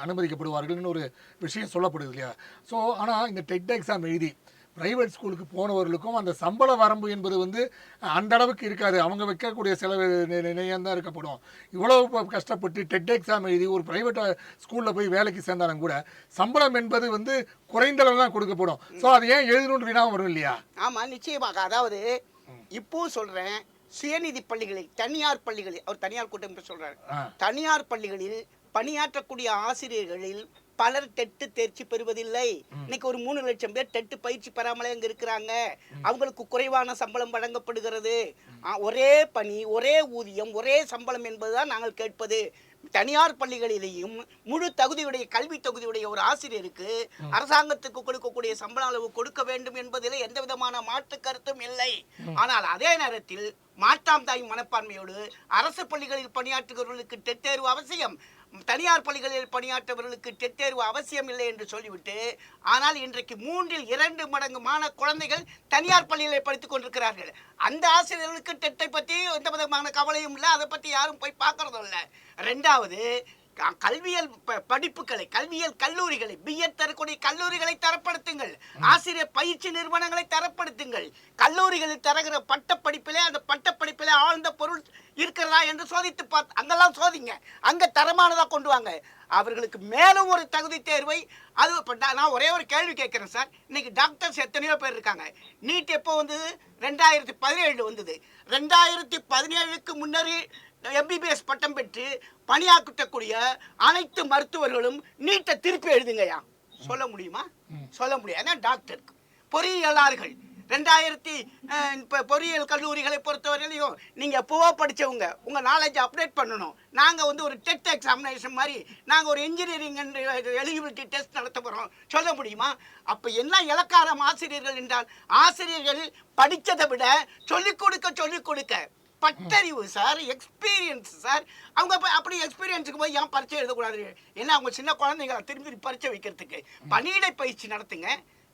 அனுமதிக்கப்படுவார்கள்னு ஒரு விஷயம் சொல்லப்படுது இல்லையா? ஸோ ஆனால் இந்த டெட் எக்ஸாம் எழுதி ப்ரைவேட் ஸ்கூலுக்கு போனவர்களுக்கும் அந்த சம்பள வரம்பு என்பது வந்து அந்த அளவுக்கு இருக்காது. அவங்க வைக்கக்கூடிய செலவு நிலையம் தான் இருக்கப்படும். இவ்வளவு கஷ்டப்பட்டு டெட் எக்ஸாம் எழுதி ஒரு ப்ரைவேட் ஸ்கூலில் போய் வேலைக்கு சேர்ந்தாலும் கூட சம்பளம் என்பது வந்து குறைந்த அளவு தான் கொடுக்கப்படும். ஸோ அது ஏன் எழுதணும்னு வினா வரும் இல்லையா? ஆமாம், நிச்சயமாக. அதாவது இப்போ சொல்கிறேன், சுயநிதி பள்ளிகளில், தனியார் பள்ளிகளில், அவர் தனியார் கூட்டம் சொல்றாரு, தனியார் பள்ளிகளில் பணியாற்றக்கூடிய ஆசிரியர்களில் பலர் டெட்டு தேர்ச்சி பெறுவதில்லை. இன்னைக்கு ஒரு 3 லட்சம் பேர் டெட்டு பயிற்சி பெறாமலே அங்க இருக்கிறாங்க. அவங்களுக்கு குறைவான சம்பளம் வழங்கப்படுகிறது. ஒரே பணி, ஒரே ஊதியம், ஒரே சம்பளம் என்பதுதான் நாங்கள் கேட்பது. தனியார் பள்ளிகளிலேயும் முழு தகுதியுடைய கல்வி தகுதியுடைய ஒரு ஆசிரியருக்கு அரசாங்கத்துக்கு கொடுக்கக்கூடிய சம்பள அளவு கொடுக்க வேண்டும் என்பதில் எந்த விதமான மாற்று கருத்தும் இல்லை. ஆனால் அதே நேரத்தில் மாற்றாம் தாய் மனப்பான்மையோடு அரசு பள்ளிகளில் பணியாற்றுகிறவர்களுக்கு டெட் தேர்வு அவசியம், தனியார் பள்ளிகளில் பணியாற்றவர்களுக்கு டெட் தேர்வு அவசியம் இல்லை என்று சொல்லிவிட்டு, ஆனால் இன்றைக்கு 3இல் 2 மடங்கு குழந்தைகள் தனியார் பள்ளிகளில் படித்துக் கொண்டிருக்கிறார்கள். அந்த ஆசிரியர்களுக்கு டெட்டை பற்றி எந்த விதமான கவலையும் இல்லை, அதை பற்றி யாரும் போய் பார்க்கறதும் இல்லை. 2வது, கல்வியல் படிப்புகளை, கல்வியல் கல்லூரிகளை, B.Ed தரக்கூடிய கல்லூரிகளை தரப்படுத்துங்கள். ஆசிரியர் பயிற்சி நிறுவனங்களை தரப்படுத்துங்கள். கல்லூரிகளில் தரகிற பட்டப்படிப்பிலே அந்த பட்டப்படிப்பிலே ஆழ்ந்த பொருள் இருக்கிறதா என்று சோதித்து பார்த்து அங்கெல்லாம் சோதிங்க, அங்க தரமானதா கொண்டு வாங்க. அவர்களுக்கு மேலும் ஒரு தகுதி தேர்வை, அது நான் ஒரே ஒரு கேள்வி கேட்கிறேன் சார். இன்னைக்கு டாக்டர்ஸ் எத்தனையோ பேர் இருக்காங்க. நீட் எப்போ வந்தது? 2017 வந்தது. 2017க்கு முன்னரே MBBS பட்டம் பெற்று பணியாற்றக்கூடிய அனைத்து மருத்துவர்களும் நீட்டை திருப்பி எழுதுங்கயா. சொல்ல முடியுமா? சொல்ல முடியாது. டாக்டருக்கு, பொறியியலாளர்கள் 2000 பொறியியல் கல்லூரிகளை பொறுத்தவரையிலையும் நீங்க எப்பவோ படிச்சவங்க, உங்க நாலேஜ் அப்டேட் பண்ணணும். நாங்க வந்து ஒரு டெட் எக்ஸாமினேஷன் மாதிரி நாங்க ஒரு இன்ஜினியரிங் எலிஜிபிலிட்டி டெஸ்ட் நடத்த போறோம், சொல்ல முடியுமா? அப்ப என்ன இலக்காரம் ஆசிரியர்கள் என்றால், ஆசிரியர்கள் படிச்சதை விட சொல்லிக் கொடுக்க பட்டறிவு சார், எக்ஸ்பீரியன்ஸ் சார். அவங்க அப்படி எக்ஸ்பீரியன்ஸுக்கு போய் ஏன் பரீட்சை எழுதக்கூடாது? ஏன்னா அவங்க சின்ன குழந்தைங்களை திரும்பி பரீட்சை வைக்கிறதுக்கு பணியிடை பயிற்சி நடத்துங்க.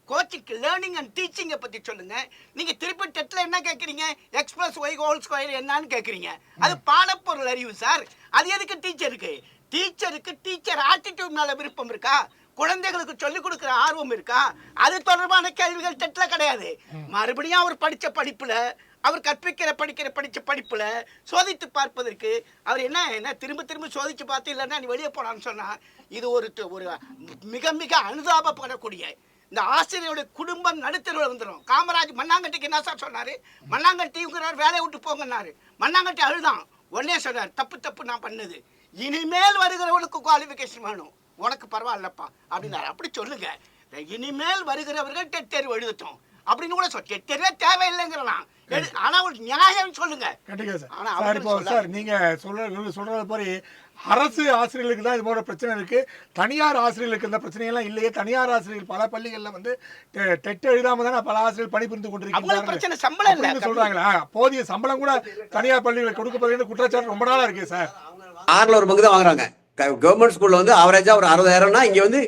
கோச்சிங், லேர்னிங் அண்ட் டீச்சிங்கை பற்றி சொல்லுங்க. நீங்கள் திருப்பி டெட்டில் என்ன கேட்குறீங்க? X+Y² என்னன்னு கேட்குறீங்க. அது பாடப்பொருள் அறிவு சார். அது எதுக்கு டீச்சருக்கு? டீச்சருக்கு டீச்சர் ஆட்டிடியூட் மேலே விருப்பம் இருக்கா? குழந்தைகளுக்கு சொல்லிக் கொடுக்குற ஆர்வம் இருக்கா? அது தொடர்பான கேள்விகள் டெட்ல கிடையாது. மறுபடியும் அவர் படிச்ச படிப்புல, அவர் படிச்ச படிப்புல சோதித்து பார்ப்பதற்கு அவர் என்ன திரும்ப திரும்ப சோதிச்சு பார்த்து இல்லைன்னா நீ வெளியே போனான்னு சொன்னா இது ஒரு மிக மிக அனுதாபப்படக்கூடிய இந்த ஆசிரியருடைய குடும்பம் நடுத்தருவில் வந்துடும். காமராஜ் மண்ணாங்கட்டிக்கு என்ன சார் சொன்னாரு? மண்ணாங்கட்டிங்கிறார், வேலையை விட்டு போங்கன்னாரு. மண்ணாங்கட்டி அழுதான். உடனே சொன்னார், தப்பு நான் பண்ணது, இனிமேல் வருகிறவனுக்கு குவாலிஃபிகேஷன் வேணும், உனக்கு பரவாயில்லப்பா அப்படின்னாரு. அப்படி சொல்லுங்க, இனிமேல் வருகிறவர்கள் டெட் தேர்வு எழுதட்டும் அப்படின்னு கூட சொல்ல, டெட் தேர்வே தேவையில்லைங்கிறலாம். ஆனா ஒரு நியாயம் சொல்லுங்க. சார் இப்போ சார் நீங்க சொல்றது மாதிரி அரசு ஆசிரியர்களுக்கு தான் இது போன்ற பிரச்சனை இருக்கு, தனியார் ஆசிரியர்களுக்கு இந்த பிரச்சனையெல்லாம் இல்லையே. தனியார் ஆசிரியர்கள் பல பள்ளிகள்ல வந்து டெட் எழுதாம தானே பல ஆசிரியர்கள் பணிபுரிந்து கொண்டிருக்கிறாங்க சொல்றாங்களா? போதிய சம்பளம் கூட தனியார் பள்ளிகளுக்கு கொடுக்கப்படுகிற குற்றச்சாட்டு ரொம்ப நாளா இருக்கு சார். 6ல் ஒரு பங்கு தான் வாங்குறாங்க. கவர்மெண்ட் ஸ்கூல்ல வந்து ஆவரேஜா ஒரு 60,000னா இங்க வந்து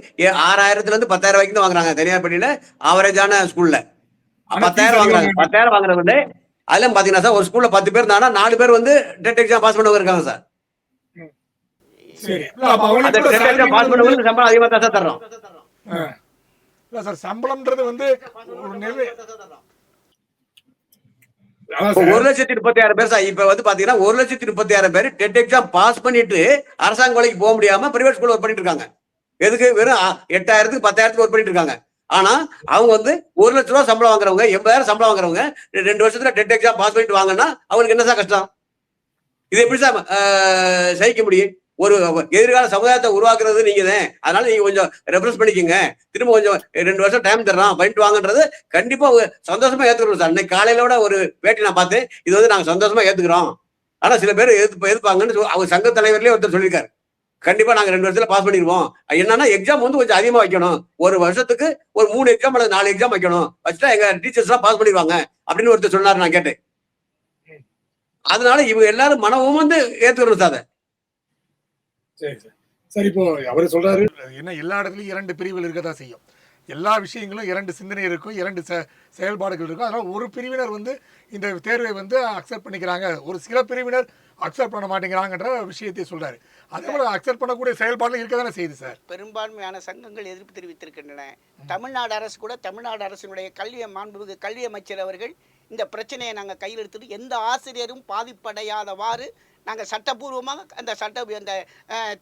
6,000ல இருந்து 10,000 வரைக்கும் தான் வாங்குறாங்க. தனியார் பள்ளியில ஆவரேஜான ஸ்கூல்ல 10,000 வாங்குறாங்க. 10,000 வாங்குறது வந்து அதுல பாத்தீங்கன்னா சார், ஒரு ஸ்கூல்ல 10 பேர் இருந்தாங்கன்னா 4 பேர் வந்து டெட் எக்ஸாம் பாஸ் பண்ணவங்க இருக்காங்க சார். பாஸ் பண்ணவங்களுக்கு சம்பளம் அதிகமா தான் சார் தர்றோம். இல்ல சார், சம்பளம்ன்றது வந்து ஒரு நிலை 1,36,000 பேர் சார். இப்ப வந்து பாத்தீங்கன்னா 1,36,000 பேர் டெட் எக்ஸாம் பாஸ் பண்ணிட்டு அரசாங்க வேலைக்கு போக முடியாம பிரைவேட் ஸ்கூல்ல ஒர்க் பண்ணிட்டு இருக்காங்க. எதுக்கு? வெறும் 8,000க்கு 10,000க்கு ஒர்க் பண்ணிட்டு இருக்காங்க. ஆனா அவங்க வந்து 1 லட்ச ரூபா சம்பளம் வாங்குறவங்க, 80,000 சம்பளம் வாங்குறவங்க 2 வருஷத்துல டெட் எக்ஸாம் பாஸ் பண்ணிட்டு வாங்கன்னா அவங்களுக்கு என்ன சார் கஷ்டம்? இது எப்படி சார் சகிக்க முடியும்? ஒரு எதிர்கால சமுதாயத்தை உருவாக்குறது நீங்க தான். அதனால நீங்க கொஞ்சம் ரெஃபரன்ஸ் பண்ணிக்கோங்க, திரும்ப கொஞ்சம் 2 வருஷம் டைம் தர்றோம் பண்ணிட்டு வாங்கன்றது கண்டிப்பா சந்தோஷமா ஏத்துக்கிறோம் சார். இன்னைக்கு காலையிலோட ஒரு பேட்டி நான் பார்த்தேன், இது வந்து நாங்க சந்தோஷமா ஏத்துக்கிறோம். ஆனா சில பேர் எதிர்ப்பாங்கன்னு அவங்க சங்க தலைவர்லயே ஒருத்தர் சொல்லியிருக்காரு. கண்டிப்பா நாங்க 2 வருஷத்துல பாஸ் பண்ணிடுவோம். என்னன்னா எக்ஸாம் வந்து கொஞ்சம் அதிகமா வைக்கணும், ஒரு வருஷத்துக்கு ஒரு 3 எக்ஸாம் அல்லது 4 எக்ஸாம் வைக்கணும், வச்சுட்டா எங்க டீச்சர்ஸ் எல்லாம் பாஸ் பண்ணிடுவாங்க அப்படின்னு ஒருத்தர் சொன்னாரு. நான் கேட்டேன். அதனால இவங்க எல்லாரும் மனமும் வந்து ஏத்துக்கணும் சார். சரி சார். சரி, இப்போ அவர் சொல்றாரு என்ன, எல்லா இடத்துலயும் 2 பிரிவுகள் இருக்கதான் செய்யும். எல்லா விஷயங்களும் 2 சிந்தனை இருக்கும், 2 செயல்பாடுகள் இருக்கும். அதனால ஒரு பிரிவினர் வந்து இந்த தேர்வை வந்து அக்செப்ட் பண்ணிக்கிறாங்க, ஒரு சில பிரிவினர் அக்செப்ட் பண்ண மாட்டேங்கிறாங்கன்ற விஷயத்தை சொல்றாரு. அதே போல அக்செப்ட் பண்ணக்கூடிய செயல்பாடுகள் இருக்க தானே செய்யுது சார். பெரும்பான்மையான சங்கங்கள் எதிர்ப்பு தெரிவித்திருக்கின்றன. தமிழ்நாடு அரசு கூட, தமிழ்நாடு அரசினுடைய மாண்புமிகு கல்வி அமைச்சர் அவர்கள் இந்த பிரச்சனையை நாங்கள் கையில் எடுத்துட்டு எந்த ஆசிரியரும் பாதிப்படையாதவாறு நாங்கள் சட்டப்பூர்வமாக அந்த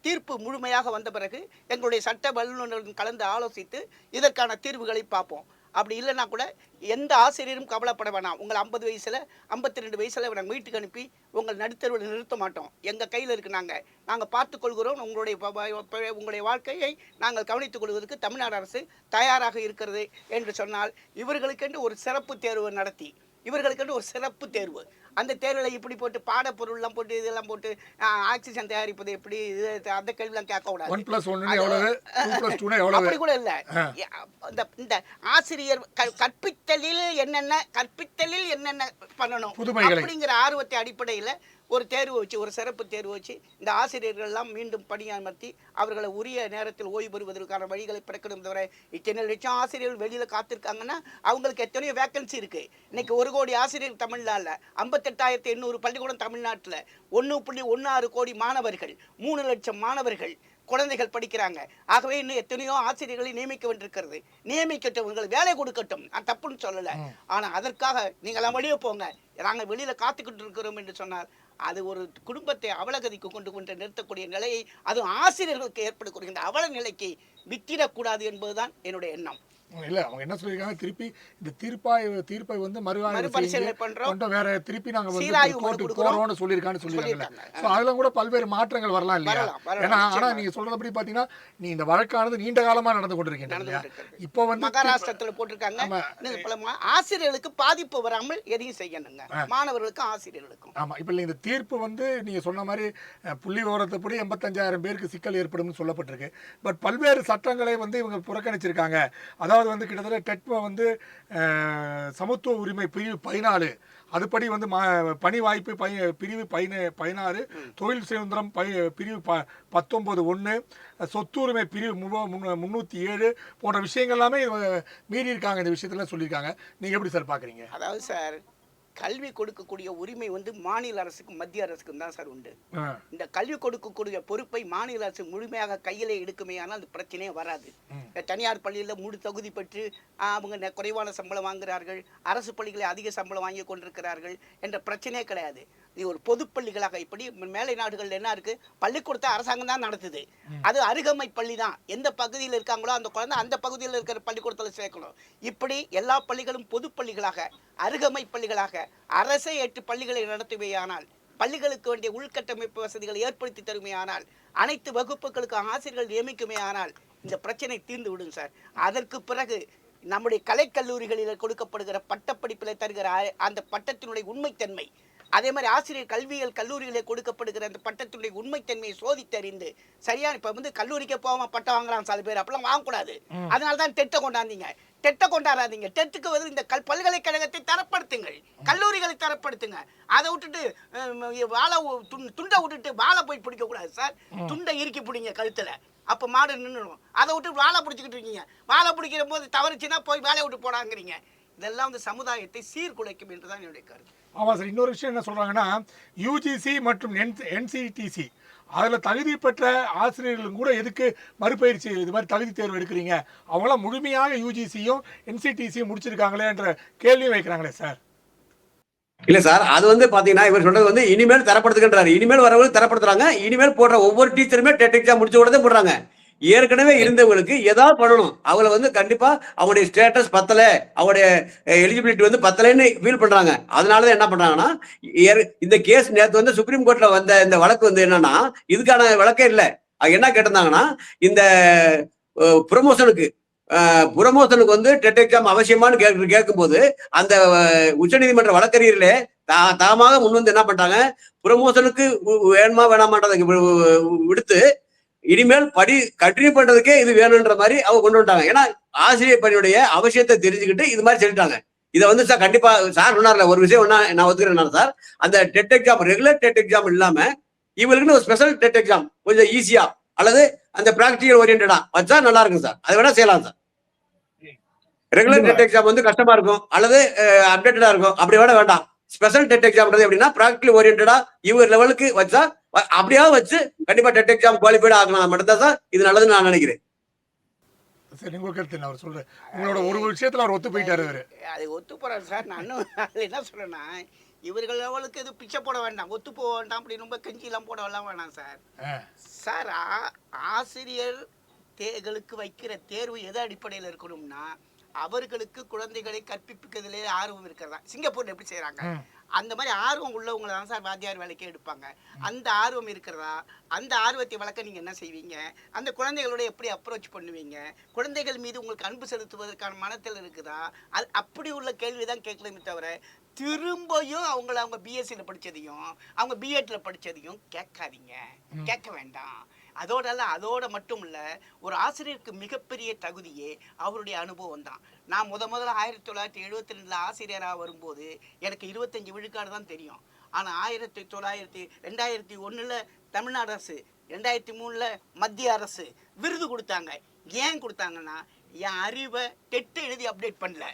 தீர்ப்பு முழுமையாக வந்த பிறகு எங்களுடைய சட்ட வல்லுநர்களுடன் கலந்து ஆலோசித்து இதற்கான தீர்வுகளை பார்ப்போம். அப்படி இல்லைன்னா கூட எந்த ஆசிரியரும் கவலைப்பட வேணாம், உங்களை 50 வயசுல 52 வயசுல நாங்கள் வீட்டுக்கு அனுப்பி உங்கள் நடுத்தருவில் நிறுத்த மாட்டோம், எங்கள் கையில் இருக்கு, நாங்கள் பார்த்துக்கொள்கிறோம், உங்களுடைய வாழ்க்கையை நாங்கள் கவனித்துக் கொள்வதற்கு தமிழ்நாடு அரசு தயாராக இருக்கிறது என்று சொன்னால் இவர்களுக்கென்று ஒரு சிறப்பு தேர்வு நடத்தி, இவர்களுக்கென்று ஒரு சிறப்பு தேர்வு, அந்த தேர்வில் இப்படி போட்டு பாடப்பொருள்லாம் போட்டு இதெல்லாம் போட்டு ஆக்சிஜன் தயாரிப்பது எப்படி, அந்த கேள்விலாம் கேட்க கூடாது. அப்படி கூட இல்லை. இந்த ஆசிரியர் கற்பித்தலில் என்னென்ன பண்ணணும் அப்படிங்கிற ஆர்வத்தை அடிப்படையில் ஒரு தேர்வு வச்சு, ஒரு சிறப்பு தேர்வு வச்சு இந்த ஆசிரியர்கள்லாம் மீண்டும் பணியமர்த்தி அவர்களை உரிய நேரத்தில் ஓய்வு பெறுவதற்கான வழிகளை பிறக்கணும். தவிர இத்தனை லட்சம் ஆசிரியர்கள் வெளியில் காத்திருக்காங்கன்னா அவங்களுக்கு எத்தனையோ வேக்கன்சி இருக்கு. இன்னைக்கு 1 கோடி ஆசிரியர் தமிழ்நாட்டில், 58,800 பள்ளிக்கூடம் தமிழ்நாட்டில், 1.16 கோடி மாணவர்கள், 3 லட்சம் மாணவர்கள் குழந்தைகள் படிக்கிறாங்க. ஆகவே இன்னும் எத்தனையோ ஆசிரியர்களை நியமிக்க வேண்டியிருக்கிறது. நியமிக்கட்டும், உங்களுக்கு வேலை கொடுக்கட்டும், நான் தப்புன்னு சொல்லலை. ஆனால் அதற்காக நீங்களாம் வெளியே போங்க, நாங்கள் வெளியில் காத்துக்கிட்டு இருக்கிறோம் என்று சொன்னால் அது ஒரு குடும்பத்தை அவலகதிக்கு கொண்டு நிறுத்தக்கூடிய நிலையை, அதுவும் ஆசிரியர்களுக்கு ஏற்படக்கூடிய இந்த அவல நிலைக்கு வித்திடக்கூடாது என்பதுதான் என்னுடைய எண்ணம். இல்ல, அவங்க என்ன சொல்லிருக்காங்க, திருப்பி இந்த தீர்ப்பை வந்து மறுபரிசீலனை பண்றோம், வேற திருப்பி நாங்க வந்து கோர்ட்டுக்கு போறோம்னு சொல்லிருக்காங்க. சோ அதெல்லாம் கூட பல்வேறு மாற்றங்கள் வரலாம் இல்லையா? ஏன்னா ஆனா நீங்க சொல்றபடி பாத்தீங்கன்னா நீ இந்த வழக்கானது நீண்ட காலமா நடந்து கொண்டிருக்கீங்க. இப்போ வந்து மகாராஷ்டிரத்துல போட்டிருக்காங்க, ஆசிரியர்களுக்கு பாதிப்பு வராமல் எதையும் செய்யணுங்க, மாணவர்களுக்கும் ஆசிரியர்களுக்கும். ஆமா, இப்ப இந்த தீர்ப்பு வந்து நீங்க சொன்ன மாதிரி புள்ளி விவரத்தைப்படி 85,000 பேருக்கு சிக்கல் ஏற்படும் சொல்லப்பட்டிருக்கு. பட் பல்வேறு சட்டங்களை வந்து இவங்க புறக்கணிச்சிருக்காங்க. அதாவது வந்து கிட்டத்தட்ட டெட் வந்து சமத்துவ உரிமை பிரிவு 14, அதுபடி வந்து பணி வாய்ப்பு பிரிவு 16, தொழில் சுதந்திரம் பிரிவு 19(1), சொத்துரிமை பிரிவு 307 போன்ற விஷயங்கள் எல்லாமே மீறி இருக்காங்க. இந்த விஷயத்துல சொல்லியிருக்காங்க. நீங்க எப்படி சார் பாக்குறீங்க? அதாவது சார், கல்வி கொடுக்கக்கூடிய உரிமை வந்து மாநில அரசுக்கும் மத்திய அரசுக்கும் தான் சார் உண்டு. ஆ. இந்த கல்வி கொடுக்கக்கூடிய பொறுப்பை மாநில அரசு முழுமையாக கையிலே எடுக்குமே ஆனால் அந்த பிரச்சனையே வராது. தனியார் பள்ளியில் முழு தகுதி பெற்று அவங்க குறைவான சம்பளம் வாங்குகிறார்கள், அரசு பள்ளிகளை அதிக சம்பளம் வாங்கி கொண்டிருக்கிறார்கள் என்ற பிரச்சனையே கிடையாது. இது ஒரு பொது பள்ளிகளாக, இப்படி மேலை நாடுகள் என்ன இருக்கு, பள்ளிக்கூடத்தை அரசாங்கம் தான் நடத்துது. அது அருகமை பள்ளி தான். எந்த பகுதியில் இருக்காங்களோ அந்த குழந்தை அந்த பகுதியில் இருக்கிற பள்ளிக்கூடத்தில் சேர்க்கணும். இப்படி எல்லா பள்ளிகளும் பொது பள்ளிகளாக, அருகமை பள்ளிகளாக அரசே 8 பள்ளிகளை நடத்துவேயானால், பள்ளிகளுக்கு வேண்டிய உள்கட்டமைப்பு வசதிகளை ஏற்படுத்தி தருமையானால், அனைத்து வகுப்புகளுக்கு ஆசிரியர்கள் நியமிக்குமே ஆனால் இந்த பிரச்சனை தீர்ந்து விடும் சார். அதற்கு பிறகு நம்முடைய கலைக்கல்லூரிகளில் கொடுக்கப்படுகிற பட்டப்படிப்பில் தருகிற அந்த பட்டத்தினுடைய உண்மைத்தன்மை, அதே மாதிரி ஆசிரியர் கல்வியியல் கல்லூரிகளில் கொடுக்கப்படுகிற அந்த பட்டத்தினுடைய உண்மைத்தன்மையை சோதித்தறிந்து சரியான, இப்போ வந்து கல்லூரிக்கே போகாம பட்டம் வாங்கலாம் சில பேர், அப்பெல்லாம் வாங்கக்கூடாது. அதனால தான் டெட்டை கொண்டாந்தீங்க. டெட்டை கொண்டாடாதீங்க. டெட்டுக்கு வந்து இந்த பல்கலைக்கழகத்தை தரப்படுத்துங்கள், கல்லூரிகளை தரப்படுத்துங்க. அதை விட்டுட்டு வாழை துண்டை விட்டுட்டு வாழை போய் பிடிக்கக்கூடாது சார். துண்டை இறுக்கி பிடிங்க கழுத்தில், அப்போ மாடு நின்றுடும். அதை விட்டு வாழை பிடிச்சிக்கிட்டு இருக்கீங்க. வாழை பிடிக்கிற போது தவறுச்சுன்னா போய் வேலையை விட்டு போடாங்கிறீங்க. இதெல்லாம் வந்து சமுதாயத்தை சீர்குலைக்கும் என்றுதான் என்னுடைய கருத்து. ஆமாம் சார். இன்னொரு விஷயம் என்ன சொல்கிறாங்கன்னா, யூஜிசி மற்றும் என்சிடிசி அதில் தகுதி பெற்ற ஆசிரியர்களும் கூட எதுக்கு மறுபயிற்சி இது மாதிரி தகுதி தேர்வு எடுக்கிறீங்க, அவங்களாம் முழுமையாக யூஜிசியும் என்சிடிசியும் முடிச்சிருக்காங்களே என்ற கேள்வியும் வைக்கிறாங்களே சார். இல்ல சார், அது வந்து பாத்தீங்கன்னா இவர் சொல்றது வந்து இனிமேல் தரப்படுத்துகின்றாரு. இனிமேல் வரவங்களுக்கு தரப்படுத்துறாங்க. இனிமேல் போடுற ஒவ்வொரு டீச்சருமே டெட் எக்ஸாம் முடிச்ச உடனே போடுறாங்க. ஏற்கனவே இருந்தவங்களுக்கு ஏதாவது பண்ணணும். அவங்கள வந்து கண்டிப்பா அவங்களுடைய ஸ்டேட்டஸ் பத்தல, அவங்களுடைய எலிஜிபிலிட்டி வந்து பத்தலைன்னு ஃபீல் பண்றாங்க. அதனாலதான் என்ன பண்றாங்கன்னா, இந்த கேஸ் நேற்று வந்து சுப்ரீம் கோர்ட்ல வந்த இந்த வழக்கு வந்து என்னன்னா, இதுக்கான வழக்கே இல்லை. அது என்ன கேட்டிருந்தாங்கன்னா, இந்த ப்ரொமோஷனுக்கு வந்து டெட் எக்ஸாம் அவசியமானு கேட்கும்போது அந்த உச்சநீதிமன்ற வழக்கறிஞர்களே தாமாக முன் வந்து என்ன பண்றாங்க, ப்ரொமோஷனுக்கு வேணுமா வேணாமான்றதை விடுத்து இனிமேல் கண்டினியூ பண்றதுக்கே இது வேணும்ன்ற மாதிரி அவங்க கொண்டு வந்துட்டாங்க. ஏன்னா ஆசிரியர் பணியுடைய அவசியத்தை தெரிஞ்சுக்கிட்டு இது மாதிரி சொல்லிட்டாங்க. இதை வந்து சார் கண்டிப்பா சார் சொன்னார்ல ஒரு விஷயம் ஒன்னா நான் ஒத்துக்கிறேன் சார். அந்த TET exam regular TET exam இல்லாம இவங்களுக்குன்னு ஒரு ஸ்பெஷல் டெட் எக்ஸாம் கொஞ்சம் ஈஸியா அல்லது அந்த பிராக்டிகல் ஓரியன்டா வச்சா நல்லா இருக்கும் சார். அதை வேணா செய்யலாம் சார். ரெகுலர் டெட் எக்ஸாம் வந்து கஷ்டமா இருக்கும் அல்லது அப்டேட்டடா இருக்கும், அப்படி வேணா வேண்டாம். ஸ்பெஷல் டெட் எக்ஸாம் எப்படின்னா பிராக்டிகல் ஓரியன்டா இவர் லெவலுக்கு வச்சா அப்படியாவது வச்சு கண்டிப்பா டெட் எக்ஸாம் குவாலிஃபைட் ஆகலாம் மட்டும்தான் சார் இது நல்லதுன்னு நான் நினைக்கிறேன். சரி, உங்க கருத்து என்ன? அவர் சொல்ற உங்களோட ஒரு விஷயத்துல அவர் ஒத்து போயிட்டாரு. அது ஒத்து போறாரு சார். நான் அது என்ன சொல்றேன்னா, இவர்கள் லெவலுக்கு எதுவும் பிச்சை போட வேண்டாம், ஒத்து போக வேண்டாம், அப்படி ரொம்ப கஞ்சிலாம் போட வேண்டாம் சார். சார் ஆசிரியர் தேர்களுக்கு வைக்கிற தேர்வு எது அடிப்படையில் இருக்கணும்னா, அவர்களுக்கு குழந்தைகளை கற்பிப்பதிலே ஆர்வம் இருக்கிறதா. சிங்கப்பூர்ல எப்படி செய்யறாங்க அந்த மாதிரி ஆர்வம் உள்ளவங்களை தான் சார் வாத்தியார் வேலைக்கே எடுப்பாங்க. அந்த ஆர்வம் இருக்கிறதா, அந்த ஆர்வத்தை வளர்க்க நீங்கள் என்ன செய்வீங்க, அந்த குழந்தைகளோட எப்படி அப்ரோச் பண்ணுவீங்க, குழந்தைகள் மீது உங்களுக்கு அன்பு செலுத்துவதற்கான மனத்தில் இருக்குதா, அது அப்படி உள்ள கேள்வி தான் கேட்கலாமே தவிர திரும்பியும் அவங்க பிஎஸ்சியில் படித்ததையும் அவங்க பிஎட்ல படித்ததையும் கேட்காதீங்க, கேட்க வேண்டாம். அதோட மட்டும் இல்லை, ஒரு ஆசிரியருக்கு மிகப்பெரிய தகுதியே அவருடைய அனுபவம் தான். நான் முதல்ல 1972 ஆசிரியராக வரும்போது எனக்கு 25 விழுக்காடு தான் தெரியும். ஆனால் 2001 தமிழ்நாடு அரசு, 2003 மத்திய அரசு விருது கொடுத்தாங்க. ஏன் கொடுத்தாங்கன்னா, என் அறிவை டெட் எழுதி அப்டேட் பண்ணல,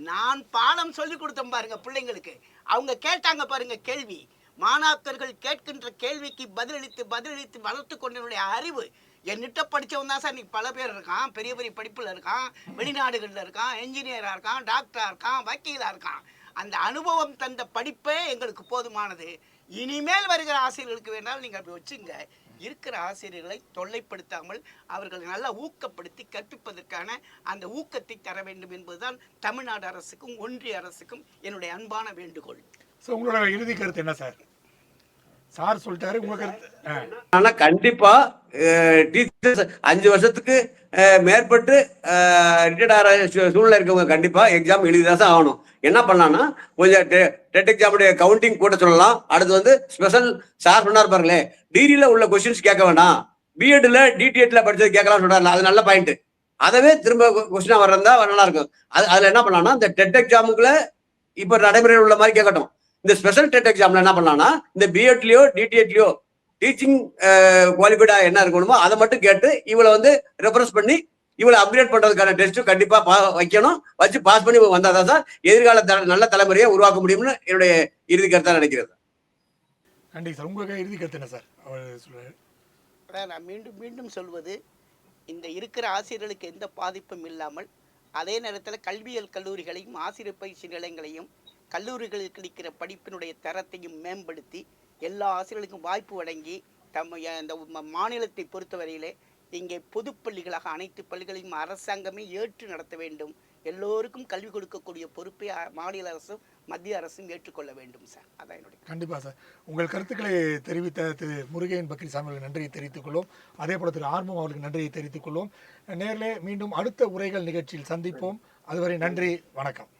நான் பாடம் சொல்லி கொடுத்தேன் பாருங்க பிள்ளைங்களுக்கு. அவங்க கேட்டாங்க பாருங்க கேள்வி, மாணாக்கர்கள் கேட்கின்ற கேள்விக்கு பதிலளித்து வளர்த்து கொண்டனுடைய அறிவு. என்கிட்ட படித்தவன் தான் சார் இன்னைக்கு பல பேர் இருக்கான், பெரிய பெரிய படிப்பில் இருக்கான், வெளிநாடுகளில் இருக்கான், என்ஜினியராக இருக்கான், டாக்டராக இருக்கான், வக்கீலாக இருக்கான். அந்த அனுபவம் தந்த படிப்பே எங்களுக்கு போதுமானது. இனிமேல் வருகிற ஆசிரியர்களுக்கு வேணாலும் நீங்கள் அப்படி வச்சுங்க. இருக்கிற ஆசிரியர்களை தொல்லைப்படுத்தாமல் அவர்களை நல்லா ஊக்கப்படுத்தி கற்பிப்பதற்கான அந்த ஊக்கத்தை தர வேண்டும் என்பதுதான் தமிழ்நாடு அரசுக்கும் ஒன்றிய அரசுக்கும் என்னுடைய அன்பான வேண்டுகோள். உங்களோட இறுதி கருத்து என்ன சார்? சார் சொல்லிட்டாரு, உங்க கருத்து? ஆனா கண்டிப்பா டீச்சர்ஸ் 5 வருஷத்துக்கு மேற்பட்டு ரிட்டையர்ட் ஆகிற சூழ்நிலை இருக்கவங்க கண்டிப்பா எக்ஸாம் எழுதிதான் தான் ஆகணும். என்ன பண்ணலாம்னா கொஞ்சம் டெட் எக்ஸாமுடைய கவுண்டிங் கூட சொல்லலாம். அடுத்து வந்து ஸ்பெஷல் சார் சொன்னார் பாருங்களேன், டிகிரியில உள்ள கொஸ்டின்ஸ் கேட்க வேண்டாம், பிஎட்ல டிடிஎட்ல படிச்சது கேட்கலாம் சொல்றாரு. அது நல்ல பாயிண்ட். அதவே திரும்ப கொஸ்டினா வர்றதா நல்லா இருக்கும். அதுல என்ன பண்ணலாம்னா இந்த டெட் எக்ஸாமுக்குள்ள இப்ப நடைமுறையில் உள்ள மாதிரி கேட்கட்டும். இந்த ஸ்பெஷல் டெட் எக்ஸாம்ல என்ன பண்ணலாம்னா இந்த பிஎட்லயோ டிடிஎட்லயோ டீச்சிங் குவாலிஃபைடா என்ன இருக்கணுமோ அதை மட்டும் கேட்டு இவளை வந்து ரெஃபரன்ஸ் பண்ணி இவளை அப்கிரேட் பண்றதுக்கான டெஸ்ட்டும் கண்டிப்பா வைக்கணும். வச்சு பாஸ் பண்ணி வந்தாதான் சார் எதிர்கால நல்ல தலைமுறையை உருவாக்க முடியும்னு என்னுடைய இறுதி கருத்தா நினைக்கிறது. நன்றி சார். உங்க இறுதி கருத்து என்ன சார்? அவர் சொல்றாரு. நான் மீண்டும் மீண்டும் சொல்வது, இந்த இருக்கிற ஆசிரியர்களுக்கு எந்த பாதிப்பும் இல்லாமல் அதே நேரத்தில் கல்வியியல் கல்லூரிகளையும் ஆசிரியர் பயிற்சி நிலையங்களையும் கல்லூரிகளில் கிடைக்கிற படிப்பினுடைய தரத்தையும் மேம்படுத்தி எல்லா ஆசிரியர்களுக்கும் வாய்ப்பு வழங்கி இந்த மாநிலத்தை பொறுத்தவரையிலே இங்கே பொதுப்பள்ளிகளாக அனைத்து பள்ளிகளையும் அரசாங்கமே ஏற்று நடத்த வேண்டும். எல்லோருக்கும் கல்வி கொடுக்கக்கூடிய பொறுப்பை மாநில அரசும் மத்திய அரசும் ஏற்றுக்கொள்ள வேண்டும் சார். அதான் என்னுடைய. கண்டிப்பாக சார். உங்கள் கருத்துக்களை தெரிவித்த திரு முருகையன் பக்ரிசாமி அவர்களுக்கு நன்றியை தெரிவித்துக் கொள்வோம். அதே போல திரு ஆர்வம் அவர்களுக்கு நன்றியை தெரிவித்துக் கொள்வோம். நேரிலே மீண்டும் அடுத்த உரைகள் நிகழ்ச்சியில் சந்திப்போம். அதுவரை நன்றி, வணக்கம்.